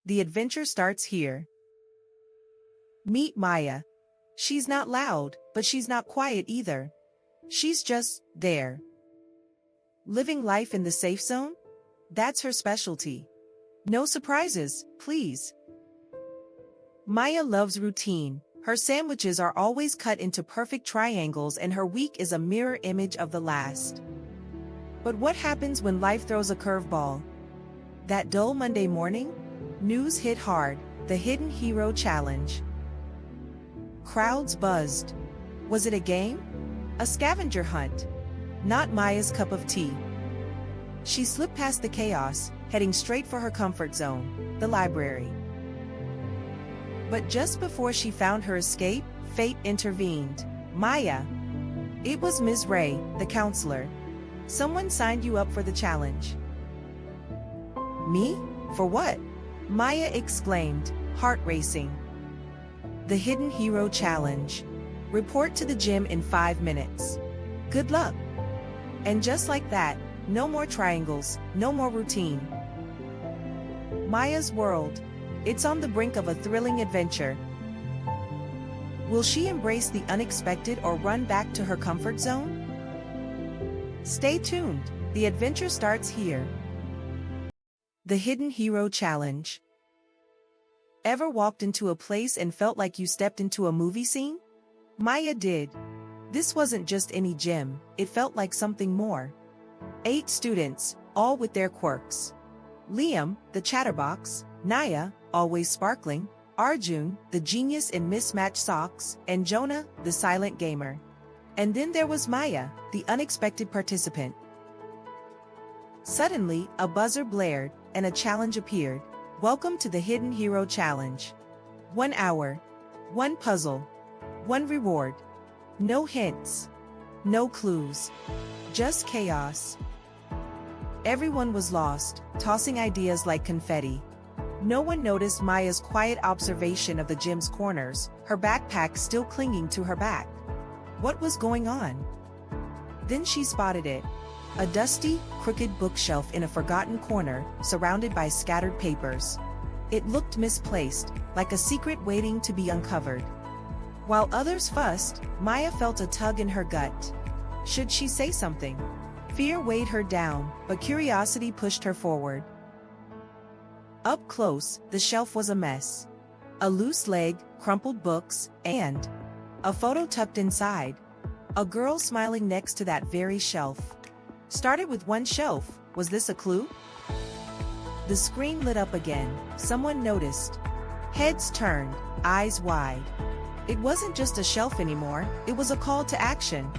The adventure starts here. Meet Maya. She's not loud, but she's not quiet either. She's just there. Living life in the safe zone? That's her specialty. No surprises, please. Maya loves routine. Her sandwiches are always cut into perfect triangles and her week is a mirror image of the last. But what happens when life throws a curveball? That dull Monday morning? News hit hard, the Hidden Hero Challenge. Crowds buzzed. Was it a game? A scavenger hunt? Not Maya's cup of tea. She slipped past the chaos, heading straight for her comfort zone, the library. But just before she found her escape, fate intervened. Maya. It was Ms. Ray, the counselor. Someone signed you up for the challenge. Me? For what? Maya exclaimed, heart racing. The Hidden Hero Challenge. Report to the gym in 5 minutes. Good luck. And just like that, no more triangles, no more routine. Maya's world. It's on the brink of a thrilling adventure. Will she embrace the unexpected or run back to her comfort zone? Stay tuned, the adventure starts here. The Hidden Hero Challenge. Ever walked into a place and felt like you stepped into a movie scene? Maya did. This wasn't just any gym, it felt like something more. 8 students, all with their quirks. Liam, the chatterbox, Naya, always sparkling, Arjun, the genius in mismatched socks, and Jonah, the silent gamer. And then there was Maya, the unexpected participant. Suddenly, a buzzer blared, and a challenge appeared. Welcome to the Hidden Hero Challenge. 1 hour. 1 puzzle. 1 reward. No hints. No clues. Just chaos. Everyone was lost, tossing ideas like confetti. No one noticed Maya's quiet observation of the gym's corners, her backpack still clinging to her back. What was going on? Then she spotted it. A dusty, crooked bookshelf in a forgotten corner, surrounded by scattered papers. It looked misplaced, like a secret waiting to be uncovered. While others fussed, Maya felt a tug in her gut. Should she say something? Fear weighed her down, but curiosity pushed her forward. Up close, the shelf was a mess. A loose leg, crumpled books, and a photo tucked inside. A girl smiling next to that very shelf. Started with 1 shelf, was this a clue? The screen lit up again, someone noticed. Heads turned, eyes wide. It wasn't just a shelf anymore, it was a call to action.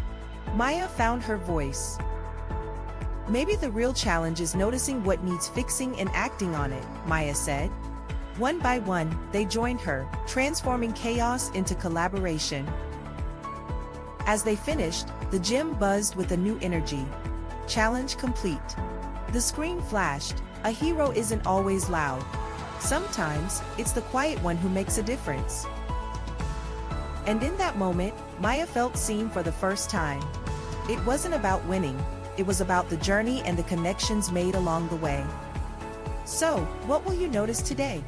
Maya found her voice. Maybe the real challenge is noticing what needs fixing and acting on it, Maya said. One by one, they joined her, transforming chaos into collaboration. As they finished, the gym buzzed with a new energy. Challenge complete. The screen flashed. A hero isn't always loud. Sometimes, it's the quiet one who makes a difference. And in that moment, Maya felt seen for the first time. It wasn't about winning. It was about the journey and the connections made along the way. So, what will you notice today?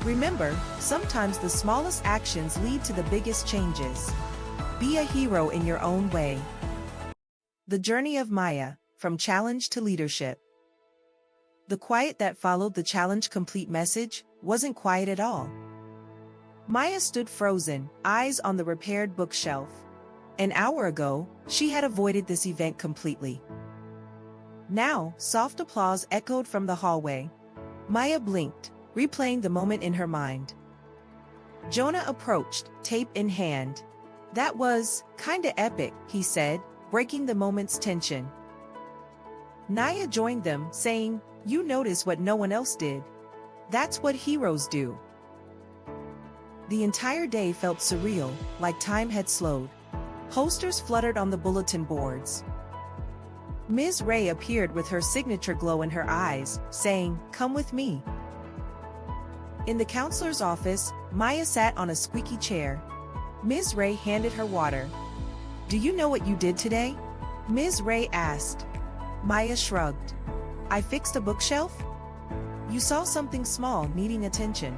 Remember, sometimes the smallest actions lead to the biggest changes. Be a hero in your own way. The journey of Maya, from challenge to leadership. The quiet that followed the challenge complete message wasn't quiet at all. Maya stood frozen, eyes on the repaired bookshelf. An hour ago, she had avoided this event completely. Now, soft applause echoed from the hallway. Maya blinked, replaying the moment in her mind. Jonah approached, tape in hand. That was kinda epic, he said, breaking the moment's tension. Naya joined them, saying, you notice what no one else did. That's what heroes do. The entire day felt surreal, like time had slowed. Posters fluttered on the bulletin boards. Ms. Ray appeared with her signature glow in her eyes, saying, come with me. In the counselor's office, Maya sat on a squeaky chair. Ms. Ray handed her water. Do you know what you did today? Ms. Ray asked. Maya shrugged. I fixed a bookshelf? You saw something small needing attention.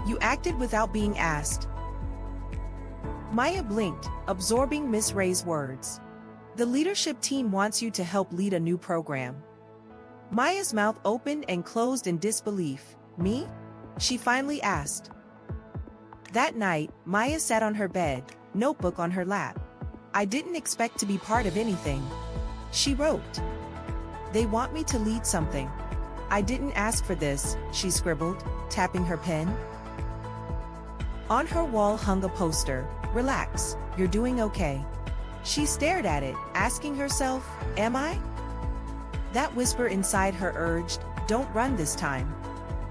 You acted without being asked. Maya blinked, absorbing Miss Ray's words. The leadership team wants you to help lead a new program. Maya's mouth opened and closed in disbelief. Me? She finally asked. That night, Maya sat on her bed, notebook on her lap. I didn't expect to be part of anything. She wrote. They want me to lead something. I didn't ask for this, she scribbled, tapping her pen. On her wall hung a poster. Relax, you're doing okay. She stared at it, asking herself, am I? That whisper inside her urged, don't run this time.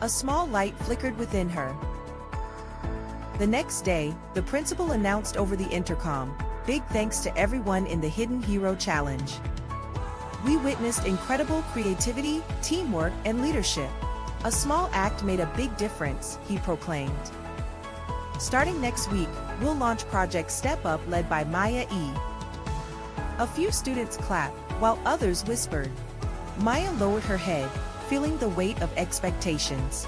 A small light flickered within her. The next day, the principal announced over the intercom, big thanks to everyone in the Hidden Hero Challenge. We witnessed incredible creativity, teamwork, and leadership. A small act made a big difference, he proclaimed. Starting next week, we'll launch Project Step Up led by Maya E. A few students clapped, while others whispered. Maya lowered her head, feeling the weight of expectations.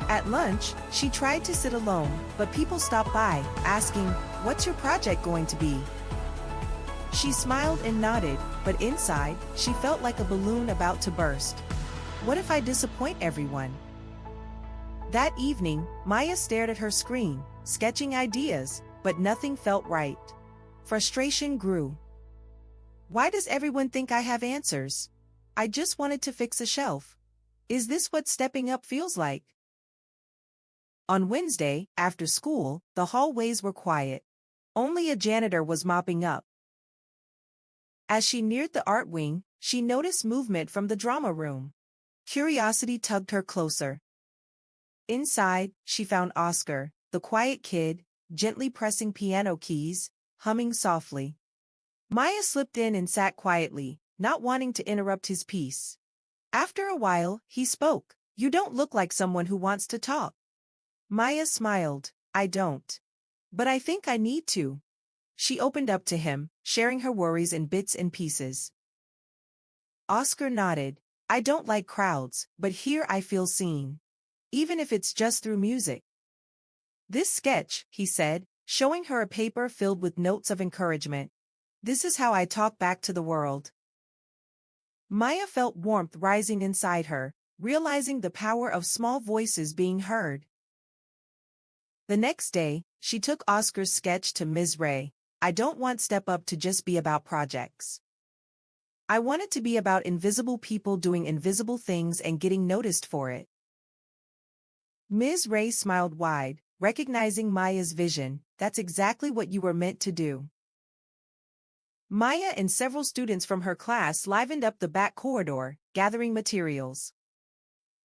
At lunch, she tried to sit alone, but people stopped by, asking, what's your project going to be? She smiled and nodded, but inside, she felt like a balloon about to burst. What if I disappoint everyone? That evening, Maya stared at her screen, sketching ideas, but nothing felt right. Frustration grew. Why does everyone think I have answers? I just wanted to fix a shelf. Is this what stepping up feels like? On Wednesday, after school, the hallways were quiet. Only a janitor was mopping up. As she neared the art wing, she noticed movement from the drama room. Curiosity tugged her closer. Inside, she found Oscar, the quiet kid, gently pressing piano keys, humming softly. Maya slipped in and sat quietly, not wanting to interrupt his piece. After a while, he spoke. You don't look like someone who wants to talk. Maya smiled. I don't. But I think I need to. She opened up to him, sharing her worries in bits and pieces. Oscar nodded. I don't like crowds, but here I feel seen. Even if it's just through music. This sketch, he said, showing her a paper filled with notes of encouragement. This is how I talk back to the world. Maya felt warmth rising inside her, realizing the power of small voices being heard. The next day, she took Oscar's sketch to Ms. Ray. I don't want Step Up to just be about projects. I want it to be about invisible people doing invisible things and getting noticed for it. Ms. Ray smiled wide, recognizing Maya's vision. That's exactly what you were meant to do. Maya and several students from her class livened up the back corridor, gathering materials.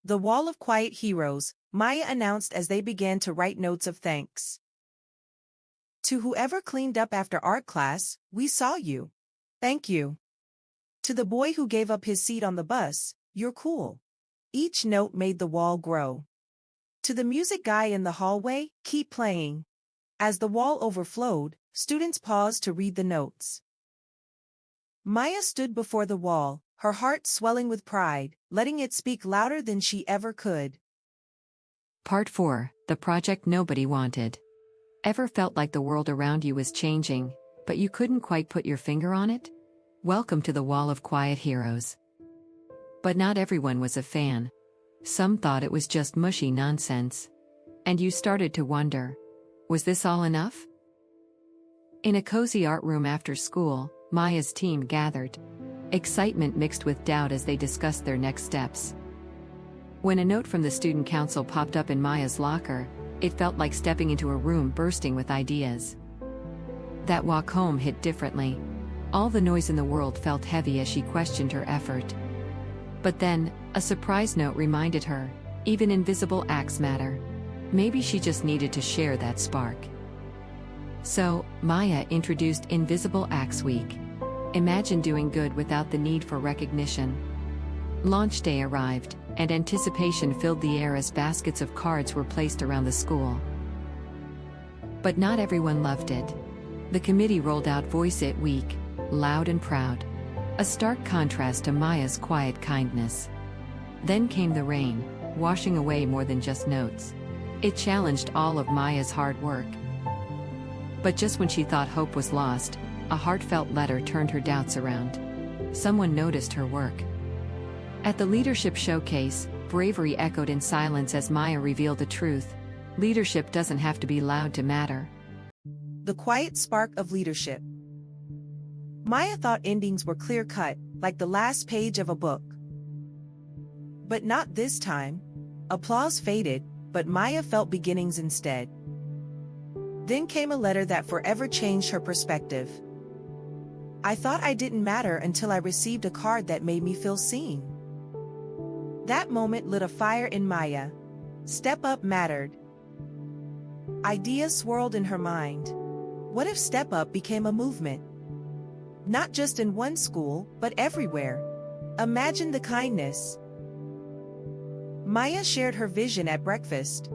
The Wall of Quiet Heroes, Maya announced as they began to write notes of thanks. To whoever cleaned up after art class, we saw you. Thank you. To the boy who gave up his seat on the bus, you're cool. Each note made the wall grow. To the music guy in the hallway, keep playing. As the wall overflowed, students paused to read the notes. Maya stood before the wall, her heart swelling with pride, letting it speak louder than she ever could. Part 4, the project nobody wanted. Ever felt like the world around you was changing, but you couldn't quite put your finger on it? Welcome to the Wall of Quiet Heroes. But not everyone was a fan. Some thought it was just mushy nonsense. And you started to wonder, was this all enough? In a cozy art room after school, Maya's team gathered. Excitement mixed with doubt as they discussed their next steps. When a note from the student council popped up in Maya's locker, it felt like stepping into a room bursting with ideas. That walk home hit differently. All the noise in the world felt heavy as she questioned her effort. But then, a surprise note reminded her, even invisible acts matter. Maybe she just needed to share that spark. So, Maya introduced Invisible Acts Week. Imagine doing good without the need for recognition. Launch day arrived, and anticipation filled the air as baskets of cards were placed around the school. But not everyone loved it. The committee rolled out Voice It Week, loud and proud. A stark contrast to Maya's quiet kindness. Then came the rain, washing away more than just notes. It challenged all of Maya's hard work. But just when she thought hope was lost, a heartfelt letter turned her doubts around. Someone noticed her work. At the leadership showcase, bravery echoed in silence as Maya revealed the truth. Leadership doesn't have to be loud to matter. The quiet spark of leadership. Maya thought endings were clear-cut, like the last page of a book. But not this time. Applause faded, but Maya felt beginnings instead. Then came a letter that forever changed her perspective. I thought I didn't matter until I received a card that made me feel seen. That moment lit a fire in Maya. Step Up mattered. Ideas swirled in her mind. What if Step Up became a movement? Not just in one school, but everywhere. Imagine the kindness. Maya shared her vision at breakfast.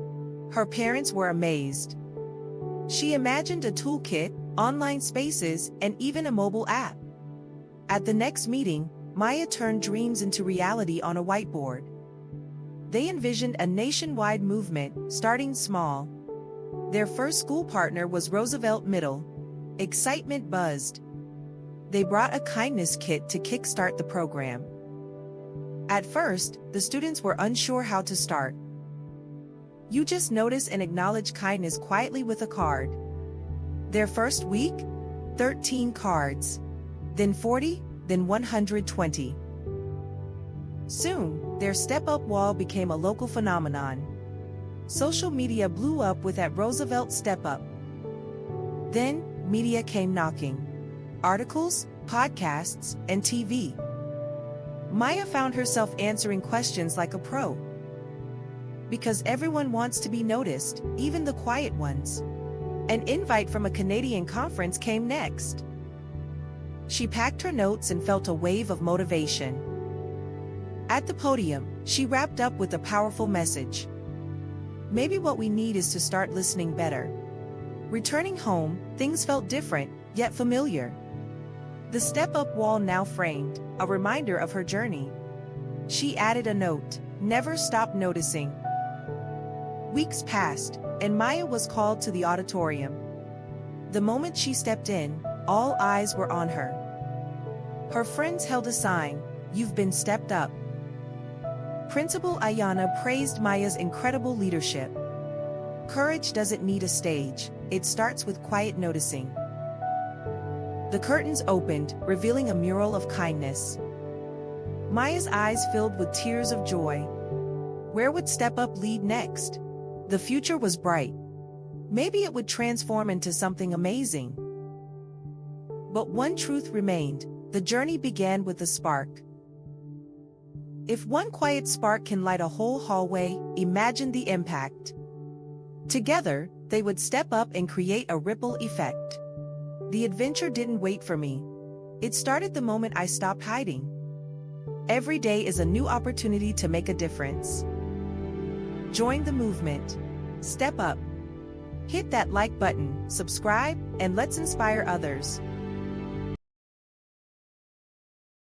Her parents were amazed. She imagined a toolkit, online spaces, and even a mobile app. At the next meeting, Maya turned dreams into reality on a whiteboard. They envisioned a nationwide movement, starting small. Their first school partner was Roosevelt Middle. Excitement buzzed. They brought a kindness kit to kickstart the program. At first, the students were unsure how to start. You just notice and acknowledge kindness quietly with a card. Their first week? 13 cards. Then 40, then 120. Soon, their Step Up wall became a local phenomenon. Social media blew up with at Roosevelt Step Up. Then, media came knocking. Articles, podcasts, and TV. Maya found herself answering questions like a pro. Because everyone wants to be noticed, even the quiet ones. An invite from a Canadian conference came next. She packed her notes and felt a wave of motivation. At the podium, she wrapped up with a powerful message. Maybe what we need is to start listening better. Returning home, things felt different, yet familiar. The Step Up wall now framed, a reminder of her journey. She added a note, never stop noticing. Weeks passed, and Maya was called to the auditorium. The moment she stepped in, all eyes were on her. Her friends held a sign, "You've been stepped up." Principal Ayana praised Maya's incredible leadership. Courage doesn't need a stage, it starts with quiet noticing. The curtains opened, revealing a mural of kindness. Maya's eyes filled with tears of joy. Where would Step Up lead next? The future was bright. Maybe it would transform into something amazing. But one truth remained: the journey began with a spark. If one quiet spark can light a whole hallway, imagine the impact. Together, they would step up and create a ripple effect. The adventure didn't wait for me. It started the moment I stopped hiding. Every day is a new opportunity to make a difference. Join the movement. Step up. Hit that like button, subscribe, and let's inspire others.